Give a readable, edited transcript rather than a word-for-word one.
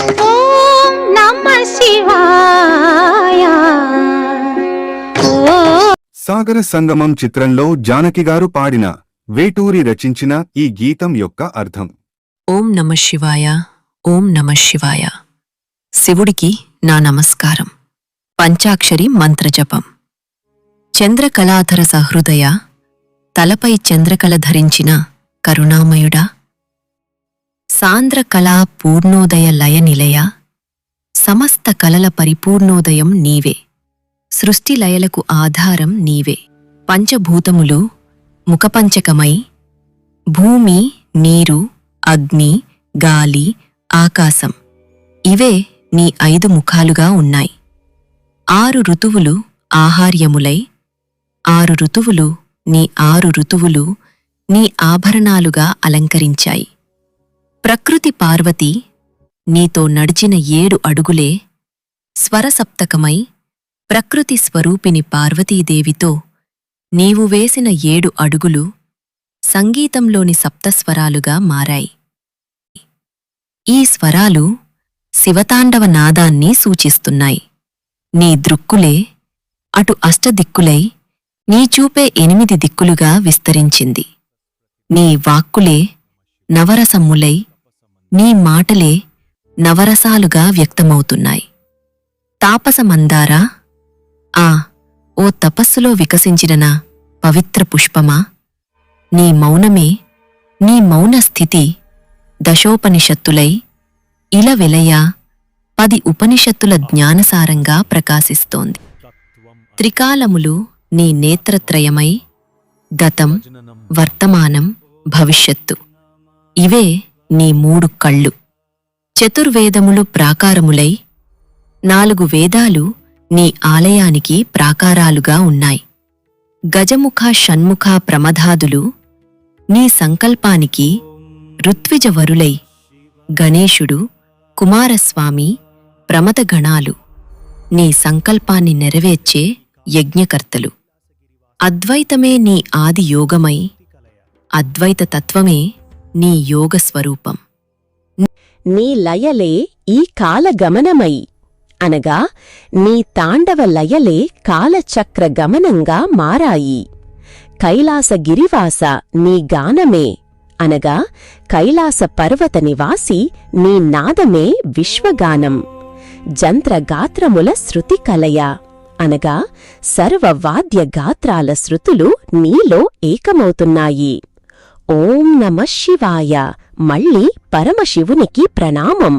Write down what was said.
ఓం నమః శివాయ. సాగర సంగమం చిత్రంలో జానకిగారు పాడిన, వేటూరి రచించిన ఈ గీతం యొక్క అర్థం. ఓం నమః శివాయ, ఓం నమః శివాయ. శివుడికి నా నమస్కారం. పంచాక్షరి మంత్రజపం. చంద్రకళాధర సహృదయ, తలపై చంద్రకళ ధరించిన కరుణామయుడా, సాంద్రకళా పూర్ణోదయ లయ నిలయ, సమస్త కళల పరిపూర్ణోదయం నీవే, సృష్టి లయలకు ఆధారం నీవే. పంచభూతములు ముఖపంచకమై భూమి, నీరు, అగ్ని, గాలి, ఆకాశం ఇవే నీ 5 ముఖాలుగా ఉన్నాయి. 6 ఋతువులు ఆహార్యములై, 6 ఋతువులు నీ 6 ఋతువులు నీ ఆభరణాలుగా అలంకరించాయి. ప్రకృతి పార్వతి నీతో నడిచిన 7 అడుగులే స్వరసప్తకమై, ప్రకృతి స్వరూపిణి పార్వతీదేవితో నీవు వేసిన 7 అడుగులు సంగీతంలోని సప్తస్వరాలుగా మారాయి. ఈ స్వరాలు శివతాండవ నాదాన్ని సూచిస్తున్నాయి. నీ దృక్కులే అటు అష్టదిక్కులై నీ చూపే 8 దిక్కులుగా విస్తరించింది. నీ వాక్కులే నవరసమ్ములై నీ మాటలే నవరసాలుగా వ్యక్తమవుతున్నాయి. తాపసమందారా, ఓ తపస్సులో వికసించిన నా పవిత్ర పుష్పమా, నీ మౌనమే, నీ మౌనస్థితి దశోపనిషత్తులై ఇలవెలయ 10 ఉపనిషత్తుల జ్ఞానసారంగా ప్రకాశిస్తోంది. త్రికాలములు నీ నేత్రత్రయమై, గతం, వర్తమానం, భవిష్యత్తు ఇవే నీ 3 కళ్ళు. చతుర్వేదములు ప్రాకారములై, 4 వేదాలు నీ ఆలయానికి ప్రాకారాలుగా ఉన్నాయి. గజముఖ షణ్ముఖ ప్రమదాదులు నీ సంకల్పానికి ఋత్విజవరులై, గణేశుడు, కుమారస్వామి, ప్రమదగణాలు నీ సంకల్పాన్ని నెరవేర్చే యజ్ఞకర్తలు. అద్వైతమే నీ ఆది యోగమై, అద్వైత తత్వమే నీ యోగస్వరూపం. నీ లయలే ఈ కాలగమనమై, అనగా నీ తాండవ లయలే కాలచక్ర గమనంగా మారాయి. కైలాసగిరివాస నీ గానమే, అనగా కైలాస పర్వత నివాసి నీ నాదమే విశ్వగానం. జంత్రగాత్రముల శృతి కలయ, అనగా సర్వవాద్య గాత్రాల శృతులు నీలో ఏకమవుతున్నాయి. ఓం నమః శివాయ. మళ్ళీ పరమశివునికి ప్రణామం.